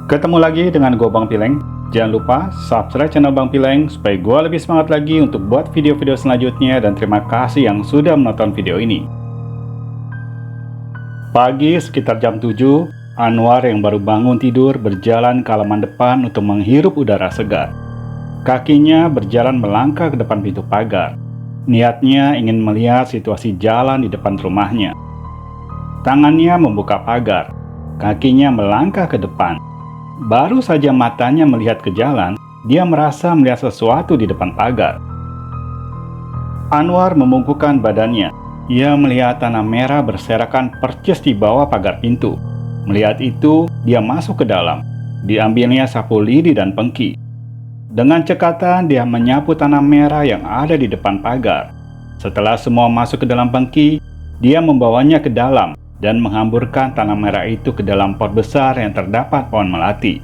Ketemu lagi dengan gue Bang Pileng. Jangan lupa subscribe channel Bang Pileng supaya gue lebih semangat lagi untuk buat video-video selanjutnya, dan terima kasih yang sudah menonton video ini. Pagi sekitar jam 7, Anwar yang baru bangun tidur berjalan ke halaman depan untuk menghirup udara segar. Kakinya berjalan melangkah ke depan pintu pagar. Niatnya ingin melihat situasi jalan di depan rumahnya. Tangannya membuka pagar, kakinya melangkah ke depan. Baru saja matanya melihat ke jalan, dia merasa melihat sesuatu di depan pagar. Anwar membungkukkan badannya. Ia melihat tanah merah berserakan percis di bawah pagar pintu. Melihat itu, dia masuk ke dalam. Diambilnya sapu lidi dan pengki. Dengan cekatan, dia menyapu tanah merah yang ada di depan pagar. Setelah semua masuk ke dalam pengki, dia membawanya ke dalam dan menghamburkan tanah merah itu ke dalam pot besar yang terdapat pohon melati.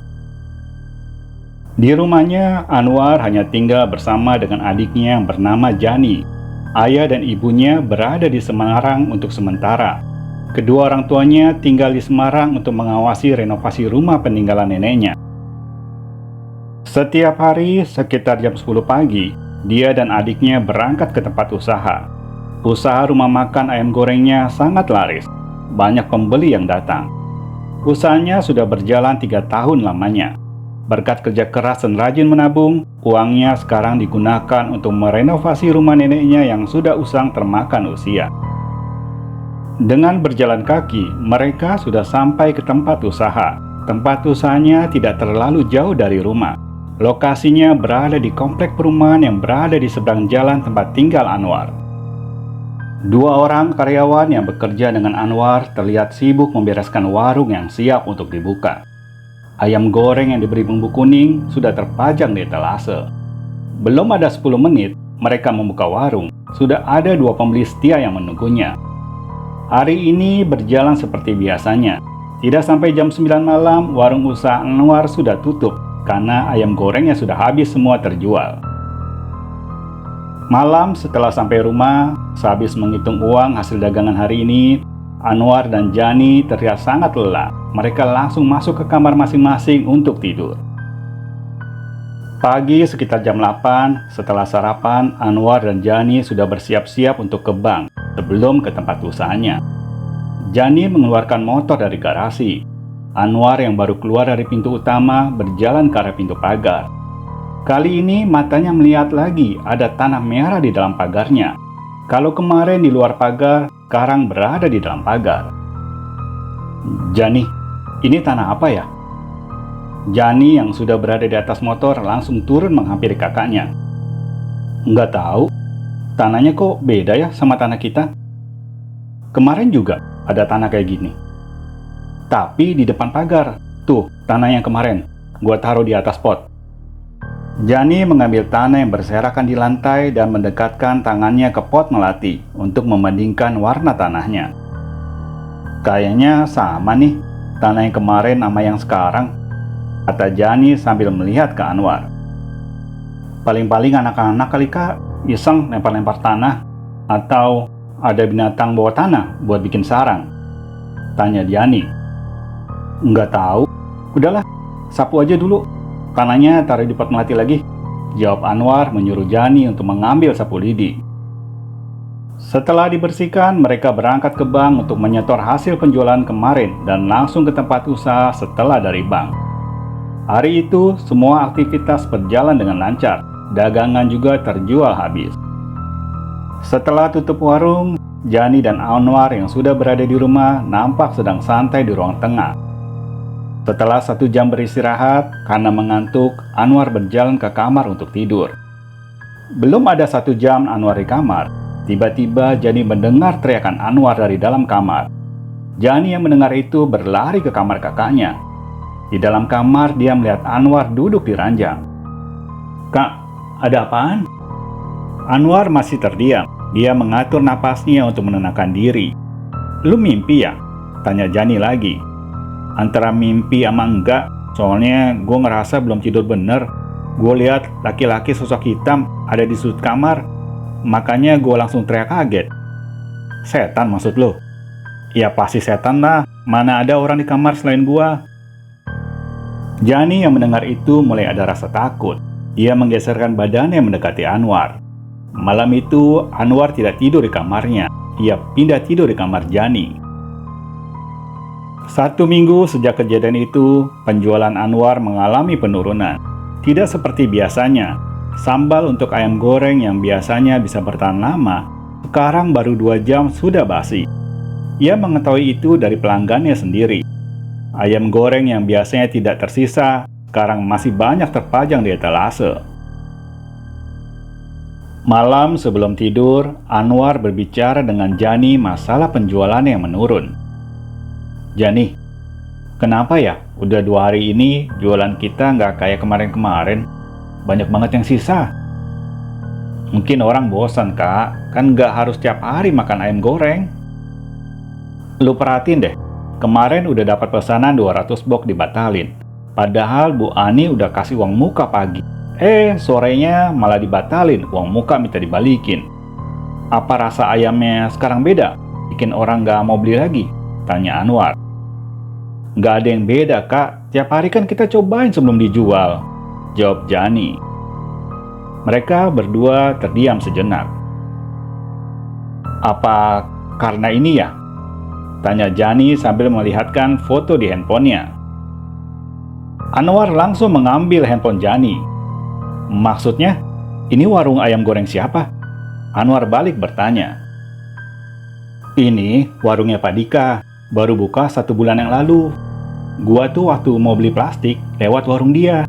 Di rumahnya, Anwar hanya tinggal bersama dengan adiknya yang bernama Jani. Ayah dan ibunya berada di Semarang untuk sementara. Kedua orang tuanya tinggal di Semarang untuk mengawasi renovasi rumah peninggalan neneknya. Setiap hari sekitar jam 10 pagi, dia dan adiknya berangkat ke tempat usaha. Usaha rumah makan ayam gorengnya sangat laris. Banyak pembeli yang datang. Usahanya sudah berjalan 3 tahun lamanya. Berkat kerja keras dan rajin menabung, uangnya sekarang digunakan untuk merenovasi rumah neneknya yang sudah usang termakan usia. Dengan berjalan kaki, mereka sudah sampai ke tempat usaha. Tempat usahanya tidak terlalu jauh dari rumah. Lokasinya berada di komplek perumahan yang berada di seberang jalan tempat tinggal Anwar. Dua orang karyawan yang bekerja dengan Anwar terlihat sibuk membereskan warung yang siap untuk dibuka. Ayam goreng yang diberi bumbu kuning sudah terpajang di etalase. Belum ada 10 menit, mereka membuka warung. Sudah ada 2 pembeli setia yang menunggunya. Hari ini berjalan seperti biasanya. Tidak sampai jam 9 malam, warung usaha Anwar sudah tutup karena ayam gorengnya sudah habis semua terjual. Malam setelah sampai rumah, sehabis menghitung uang hasil dagangan hari ini, Anwar dan Jani terlihat sangat lelah. Mereka langsung masuk ke kamar masing-masing untuk tidur. Pagi sekitar jam 8, setelah sarapan, Anwar dan Jani sudah bersiap-siap untuk ke bank sebelum ke tempat usahanya. Jani mengeluarkan motor dari garasi. Anwar yang baru keluar dari pintu utama berjalan ke arah pintu pagar. Kali ini matanya melihat lagi ada tanah merah di dalam pagarnya. Kalau kemarin di luar pagar, sekarang berada di dalam pagar. Jani, ini tanah apa ya? Jani yang sudah berada di atas motor langsung turun menghampiri kakaknya. Nggak tahu, tanahnya kok beda ya sama tanah kita? Kemarin juga ada tanah kayak gini. Tapi di depan pagar, tuh tanah yang kemarin, gua taruh di atas pot. Jani mengambil tanah yang berserakan di lantai dan mendekatkan tangannya ke pot melati untuk membandingkan warna tanahnya. Kayaknya sama nih, tanah yang kemarin sama yang sekarang, kata Jani sambil melihat ke Anwar. Paling-paling anak-anak kali kak, iseng lempar-lempar tanah, atau ada binatang bawa tanah buat bikin sarang, tanya Jani. Nggak tahu, udahlah, sapu aja dulu. Tanahnya taruh di pot melati lagi, jawab Anwar menyuruh Jani untuk mengambil sapu lidi. Setelah dibersihkan, mereka berangkat ke bank untuk menyetor hasil penjualan kemarin dan langsung ke tempat usaha setelah dari bank. Hari itu, semua aktivitas berjalan dengan lancar. Dagangan juga terjual habis. Setelah tutup warung, Jani dan Anwar yang sudah berada di rumah nampak sedang santai di ruang tengah. Setelah 1 jam beristirahat, karena mengantuk, Anwar berjalan ke kamar untuk tidur. Belum ada 1 jam Anwar di kamar, tiba-tiba Jani mendengar teriakan Anwar dari dalam kamar. Jani yang mendengar itu berlari ke kamar kakaknya. Di dalam kamar dia melihat Anwar duduk di ranjang. Kak, ada apaan? Anwar masih terdiam. Dia mengatur napasnya untuk menenangkan diri. Lu mimpi ya? Tanya Jani lagi. Antara mimpi sama enggak, soalnya gue ngerasa belum tidur bener. Gue lihat laki-laki sosok hitam ada di sudut kamar, makanya gue langsung teriak kaget. Setan maksud lo? Ya pasti setan lah, mana ada orang di kamar selain gue. Jani yang mendengar itu mulai ada rasa takut. Ia menggeserkan badannya mendekati Anwar. Malam itu, Anwar tidak tidur di kamarnya. Ia pindah tidur di kamar Jani. 1 minggu sejak kejadian itu, penjualan Anwar mengalami penurunan. Tidak seperti biasanya, sambal untuk ayam goreng yang biasanya bisa bertahan lama, sekarang baru 2 jam sudah basi. Ia mengetahui itu dari pelanggannya sendiri. Ayam goreng yang biasanya tidak tersisa, sekarang masih banyak terpajang di etalase. Malam sebelum tidur, Anwar berbicara dengan Jani masalah penjualan yang menurun. "Jani, kenapa ya udah 2 hari ini jualan kita nggak kayak kemarin-kemarin? Banyak banget yang sisa." "Mungkin orang bosan, Kak. Kan nggak harus tiap hari makan ayam goreng." "Lu perhatiin deh, kemarin udah dapat pesanan 200 box dibatalin. Padahal Bu Ani udah kasih uang muka pagi. Sorenya malah dibatalin, uang muka minta dibalikin. Apa rasa ayamnya sekarang beda? Bikin orang nggak mau beli lagi?" tanya Anwar. "Nggak ada yang beda, Kak. Tiap hari kan kita cobain sebelum dijual," jawab Jani. Mereka berdua terdiam sejenak. "Apa karena ini ya?" tanya Jani sambil melihatkan foto di handphonenya. Anwar langsung mengambil handphone Jani. "Maksudnya, ini warung ayam goreng siapa?" Anwar balik bertanya. "Ini warungnya Pak Dika, baru buka 1 bulan yang lalu. Gua tuh waktu mau beli plastik, lewat warung dia."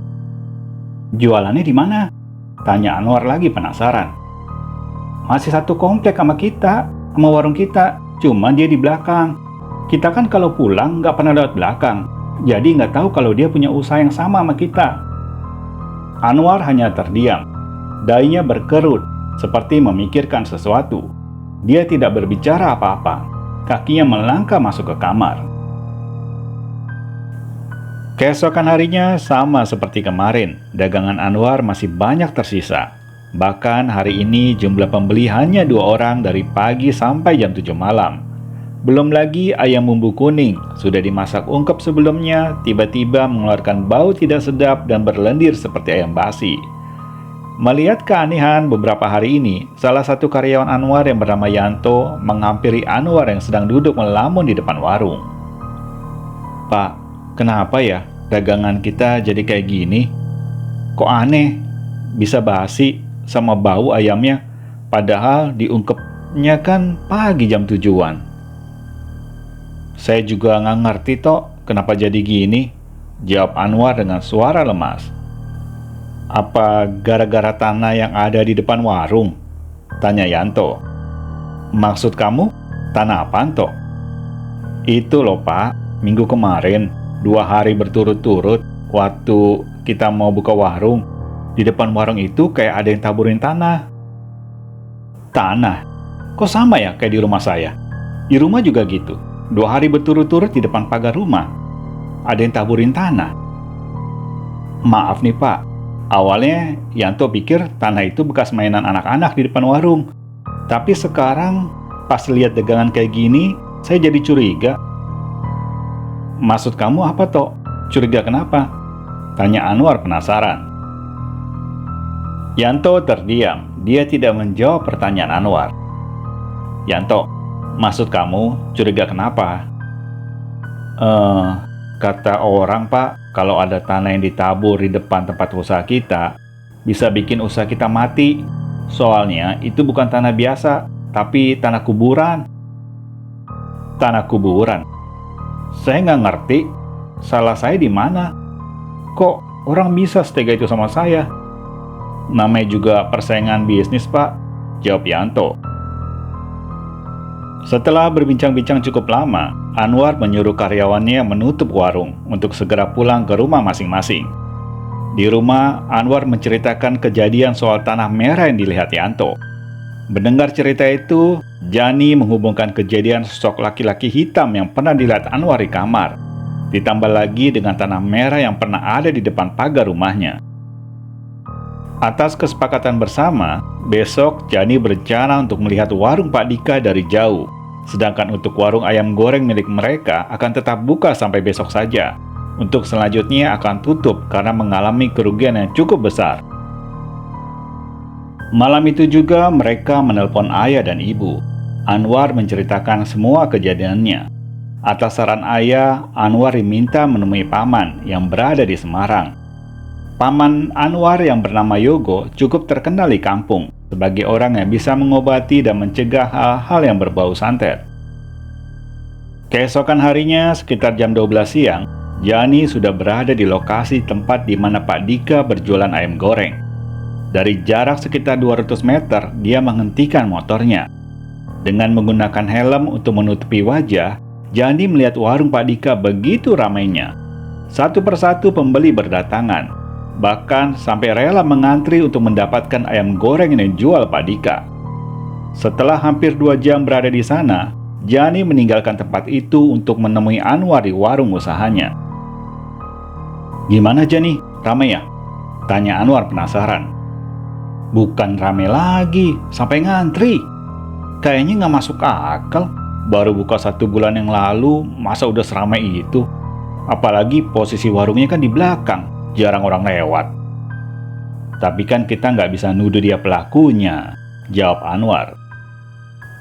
"Jualannya di mana?" tanya Anwar lagi penasaran. "Masih satu komplek sama kita, sama warung kita, cuma dia di belakang. Kita kan kalau pulang nggak pernah lewat belakang, jadi nggak tahu kalau dia punya usaha yang sama sama kita." Anwar hanya terdiam. Dahinya berkerut, seperti memikirkan sesuatu. Dia tidak berbicara apa-apa. Kakinya melangkah masuk ke kamar. Keesokan harinya sama seperti kemarin, dagangan Anwar masih banyak tersisa. Bahkan hari ini jumlah pembeli hanya 2 orang dari pagi sampai jam 7 malam. Belum lagi ayam bumbu kuning, sudah dimasak ungkep sebelumnya, tiba-tiba mengeluarkan bau tidak sedap dan berlendir seperti ayam basi. Melihat keanehan beberapa hari ini, salah satu karyawan Anwar yang bernama Yanto menghampiri Anwar yang sedang duduk melamun di depan warung. "Pak, kenapa ya dagangan kita jadi kayak gini? Kok aneh, bisa basi sama bau ayamnya, padahal diungkepnya kan pagi jam 7-an. "Saya juga nggak ngerti tok, kenapa jadi gini?" jawab Anwar dengan suara lemas. "Apa gara-gara tanah yang ada di depan warung?" tanya Yanto. "Maksud kamu, tanah apaan tok?" "Itu loh Pak, minggu kemarin, 2 hari berturut-turut, waktu kita mau buka warung, di depan warung itu kayak ada yang taburin tanah." "Tanah? Kok sama ya kayak di rumah saya? Di rumah juga gitu. 2 hari berturut-turut di depan pagar rumah, ada yang taburin tanah." "Maaf nih Pak, awalnya Yanto pikir tanah itu bekas mainan anak-anak di depan warung. Tapi sekarang pas lihat dagangan kayak gini, saya jadi curiga." "Maksud kamu apa Tok? Curiga kenapa?" tanya Anwar penasaran. Yanto terdiam, dia tidak menjawab pertanyaan Anwar. "Yanto, maksud kamu curiga kenapa?" Kata orang Pak, kalau ada tanah yang ditabur di depan tempat usaha kita, bisa bikin usaha kita mati. Soalnya itu bukan tanah biasa, tapi tanah kuburan." "Tanah kuburan? Saya nggak ngerti. Salah saya di mana? Kok orang bisa setega itu sama saya?" "Namanya juga persaingan bisnis Pak," jawab Yanto. Setelah berbincang-bincang cukup lama, Anwar menyuruh karyawannya menutup warung untuk segera pulang ke rumah masing-masing. Di rumah, Anwar menceritakan kejadian soal tanah merah yang dilihat Yanto. Mendengar cerita itu, Jani menghubungkan kejadian sosok laki-laki hitam yang pernah dilihat Anwar di kamar, ditambah lagi dengan tanah merah yang pernah ada di depan pagar rumahnya. Atas kesepakatan bersama, besok Jani berencana untuk melihat warung Pak Dika dari jauh. Sedangkan untuk warung ayam goreng milik mereka akan tetap buka sampai besok saja, untuk selanjutnya akan tutup karena mengalami kerugian yang cukup besar. Malam itu juga mereka menelpon ayah dan ibu. Anwar menceritakan semua kejadiannya. Atas saran ayah, Anwar diminta menemui paman yang berada di Semarang. Paman Anwar yang bernama Yogo cukup terkenal di kampung sebagai orang yang bisa mengobati dan mencegah hal-hal yang berbau santet. Keesokan harinya, sekitar jam 12 siang, Jani sudah berada di lokasi tempat di mana Pak Dika berjualan ayam goreng. Dari jarak sekitar 200 meter, dia menghentikan motornya. Dengan menggunakan helm untuk menutupi wajah, Jani melihat warung Pak Dika begitu ramainya. Satu persatu pembeli berdatangan, bahkan sampai rela mengantri untuk mendapatkan ayam goreng yang dijual Pak Dika. Setelah hampir 2 jam berada di sana, Jani meninggalkan tempat itu untuk menemui Anwar di warung usahanya. "Gimana Jani? Ramai ya?" tanya Anwar penasaran. "Bukan rame lagi, sampai ngantri. Kayaknya nggak masuk akal. Baru buka 1 bulan yang lalu, masa udah seramai itu? Apalagi posisi warungnya kan di belakang, jarang orang lewat." "Tapi kan kita nggak bisa nuduh dia pelakunya," jawab Anwar.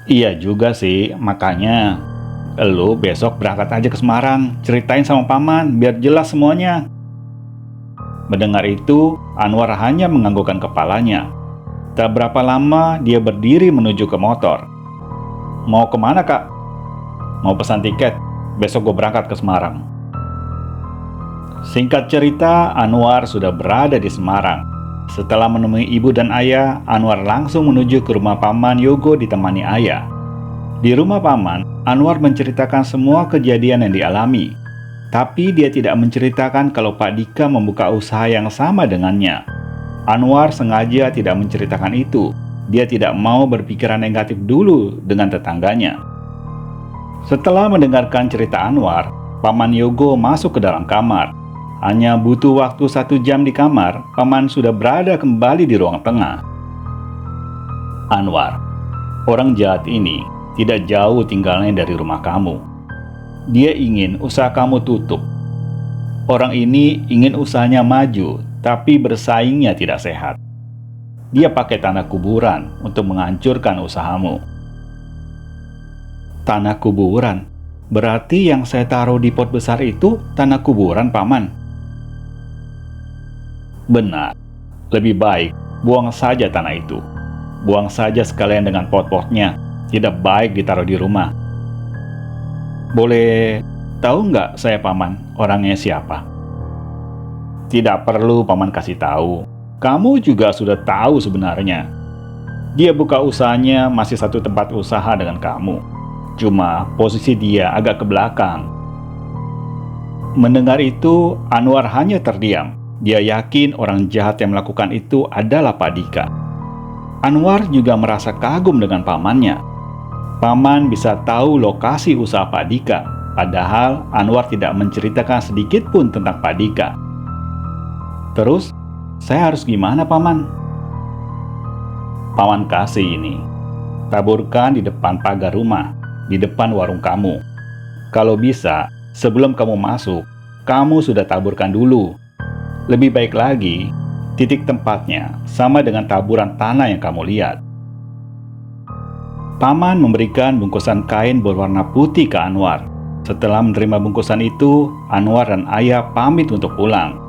"Iya juga sih, makanya lu besok berangkat aja ke Semarang, ceritain sama paman biar jelas semuanya." Mendengar itu, Anwar hanya menganggukkan kepalanya. Tak berapa lama dia berdiri menuju ke motor. "Mau kemana kak?" "Mau pesan tiket, besok gue berangkat ke Semarang." Singkat cerita, Anwar sudah berada di Semarang. Setelah menemui ibu dan ayah, Anwar langsung menuju ke rumah paman Yogo ditemani ayah. Di rumah paman, Anwar menceritakan semua kejadian yang dialami. Tapi dia tidak menceritakan kalau Pak Dika membuka usaha yang sama dengannya. Anwar sengaja tidak menceritakan itu. Dia tidak mau berpikiran negatif dulu dengan tetangganya. Setelah mendengarkan cerita Anwar, Paman Yogo masuk ke dalam kamar. Hanya butuh waktu 1 jam di kamar, Paman sudah berada kembali di ruang tengah. "Anwar, orang jahat ini tidak jauh tinggalnya dari rumah kamu. Dia ingin usaha kamu tutup. Orang ini ingin usahanya maju, tapi bersaingnya tidak sehat. Dia pakai tanah kuburan untuk menghancurkan usahamu." "Tanah kuburan? Berarti yang saya taruh di pot besar itu tanah kuburan, Paman?" "Benar. Lebih baik buang saja tanah itu. Buang saja sekalian dengan pot-potnya. Tidak baik ditaruh di rumah." "Boleh tahu nggak saya Paman, orangnya siapa?" "Tidak perlu Paman kasih tahu. Kamu juga sudah tahu sebenarnya. Dia buka usahanya masih satu tempat usaha dengan kamu. Cuma posisi dia agak ke belakang." Mendengar itu, Anwar hanya terdiam. Dia yakin orang jahat yang melakukan itu adalah Pak Dika. Anwar juga merasa kagum dengan pamannya. Paman bisa tahu lokasi usaha Pak Dika, padahal Anwar tidak menceritakan sedikit pun tentang Pak Dika. "Terus, saya harus gimana, Paman?" "Paman kasih ini. Taburkan di depan pagar rumah, di depan warung kamu. Kalau bisa, sebelum kamu masuk, kamu sudah taburkan dulu. Lebih baik lagi, titik tempatnya sama dengan taburan tanah yang kamu lihat." Paman memberikan bungkusan kain berwarna putih ke Anwar. Setelah menerima bungkusan itu, Anwar dan ayah pamit untuk pulang.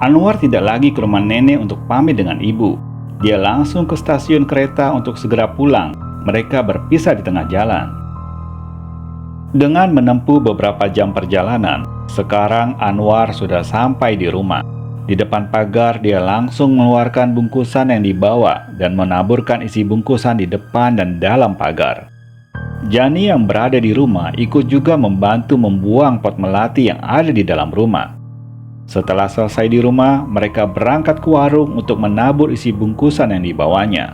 Anwar tidak lagi ke rumah nenek untuk pamit dengan ibu. Dia langsung ke stasiun kereta untuk segera pulang. Mereka berpisah di tengah jalan. Dengan menempuh beberapa jam perjalanan, sekarang Anwar sudah sampai di rumah. Di depan pagar, dia langsung mengeluarkan bungkusan yang dibawa dan menaburkan isi bungkusan di depan dan dalam pagar. Jani yang berada di rumah ikut juga membantu membuang pot melati yang ada di dalam rumah. Setelah selesai di rumah, mereka berangkat ke warung untuk menabur isi bungkusan yang dibawanya.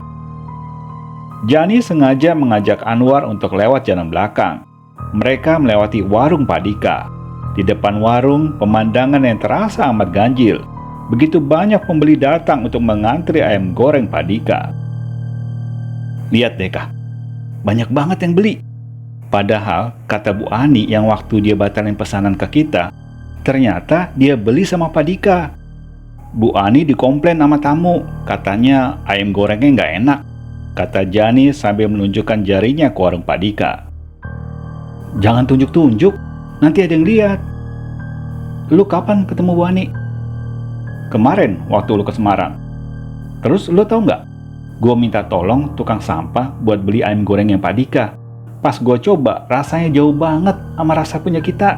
Jani sengaja mengajak Anwar untuk lewat jalan belakang. Mereka melewati warung Pak Dika. Di depan warung, pemandangan yang terasa amat ganjil. Begitu banyak pembeli datang untuk mengantri ayam goreng Pak Dika. "Lihat deh Kak, banyak banget yang beli. Padahal kata Bu Ani yang waktu dia batalin pesanan ke kita, Ternyata dia beli sama Pak Dika. Bu Ani dikomplain sama tamu, katanya ayam gorengnya nggak enak, kata Jani sambil menunjukkan jarinya ke warung Pak Dika. Jangan tunjuk-tunjuk, nanti ada yang lihat. Lu kapan ketemu Bu Ani? Kemarin waktu lu ke Semarang. Terus lu tahu nggak? Gue minta tolong tukang sampah buat beli ayam goreng yang Pak Dika. Pas gue coba, rasanya jauh banget sama rasa punya kita.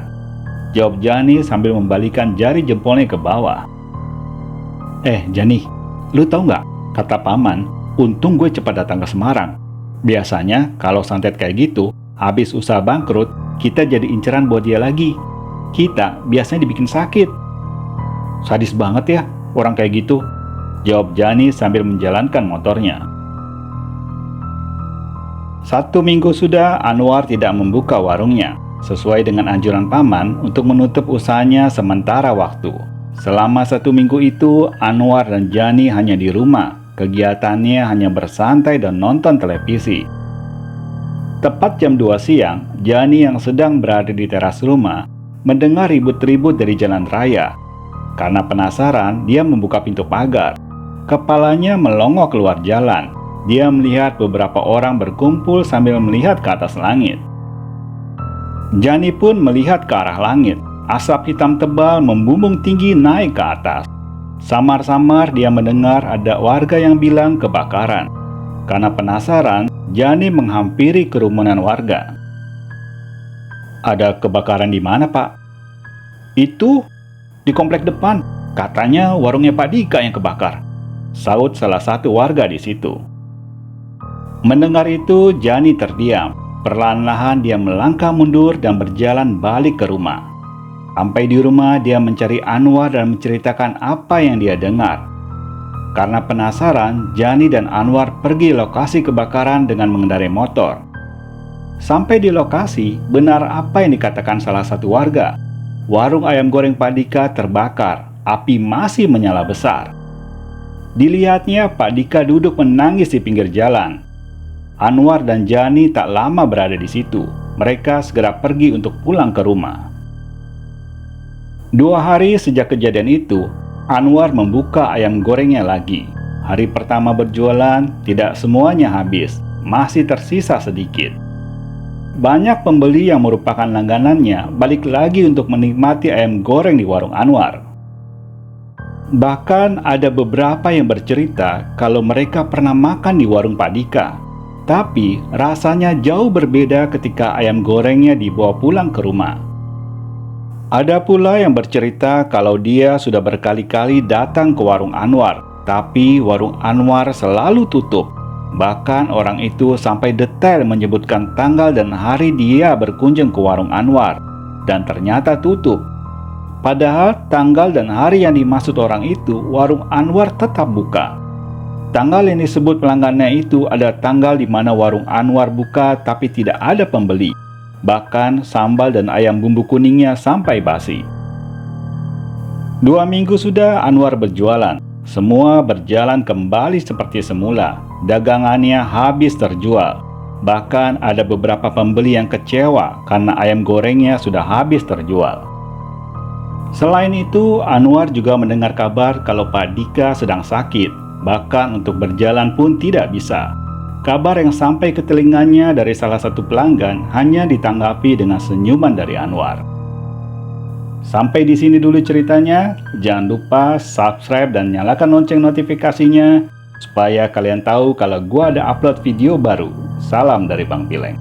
Jawab Jani sambil membalikan jari jempolnya ke bawah. Jani, lu tahu nggak? Kata Paman, untung gue cepat datang ke Semarang. Biasanya kalau santet kayak gitu, habis usaha bangkrut, kita jadi inceran buat dia lagi. Kita biasanya dibikin sakit. Sadis banget ya orang kayak gitu, jawab Jani sambil menjalankan motornya. 1 minggu sudah Anwar tidak membuka warungnya, sesuai dengan anjuran Paman untuk menutup usahanya sementara waktu. Selama 1 minggu itu, Anwar dan Jani hanya di rumah. Kegiatannya hanya bersantai dan nonton televisi. Tepat jam 2 siang, Jani yang sedang berada di teras rumah mendengar ribut-ribut dari jalan raya. Karena penasaran, dia membuka pintu pagar. Kepalanya melongo keluar jalan. Dia melihat beberapa orang berkumpul sambil melihat ke atas langit. Jani pun melihat ke arah langit. Asap hitam tebal membumbung tinggi naik ke atas. Samar-samar dia mendengar ada warga yang bilang kebakaran. Karena penasaran, Jani menghampiri kerumunan warga. Ada kebakaran di mana, Pak? Itu di komplek depan. Katanya warungnya Pak Dika yang kebakar, saut salah satu warga di situ. Mendengar itu, Jani terdiam. Perlahan-lahan dia melangkah mundur dan berjalan balik ke rumah. Sampai di rumah, dia mencari Anwar dan menceritakan apa yang dia dengar. Karena penasaran, Jani dan Anwar pergi lokasi kebakaran dengan mengendarai motor. Sampai di lokasi, benar apa yang dikatakan salah satu warga. Warung ayam goreng Pak Dika terbakar, api masih menyala besar. Dilihatnya Pak Dika duduk menangis di pinggir jalan. Anwar dan Jani tak lama berada di situ. Mereka segera pergi untuk pulang ke rumah. 2 hari sejak kejadian itu, Anwar membuka ayam gorengnya lagi. Hari pertama berjualan, tidak semuanya habis, masih tersisa sedikit. Banyak pembeli yang merupakan langganannya balik lagi untuk menikmati ayam goreng di warung Anwar. Bahkan ada beberapa yang bercerita kalau mereka pernah makan di warung Pak Dika. Tapi rasanya jauh berbeda ketika ayam gorengnya dibawa pulang ke rumah. Ada pula yang bercerita kalau dia sudah berkali-kali datang ke warung Anwar, tapi warung Anwar selalu tutup. Bahkan orang itu sampai detail menyebutkan tanggal dan hari dia berkunjung ke warung Anwar, dan ternyata tutup. Padahal tanggal dan hari yang dimaksud orang itu, warung Anwar tetap buka. Tanggal yang disebut pelanggannya itu ada tanggal di mana warung Anwar buka tapi tidak ada pembeli. Bahkan sambal dan ayam bumbu kuningnya sampai basi. 2 minggu sudah Anwar berjualan. Semua berjalan kembali seperti semula. Dagangannya habis terjual. Bahkan ada beberapa pembeli yang kecewa karena ayam gorengnya sudah habis terjual. Selain itu, Anwar juga mendengar kabar kalau Pak Dika sedang sakit. Bahkan untuk berjalan pun tidak bisa. Kabar yang sampai ke telinganya dari salah satu pelanggan hanya ditanggapi dengan senyuman dari Anwar. Sampai di sini dulu ceritanya. Jangan lupa subscribe dan nyalakan lonceng notifikasinya supaya kalian tahu kalau gua ada upload video baru. Salam dari Bang Pileng.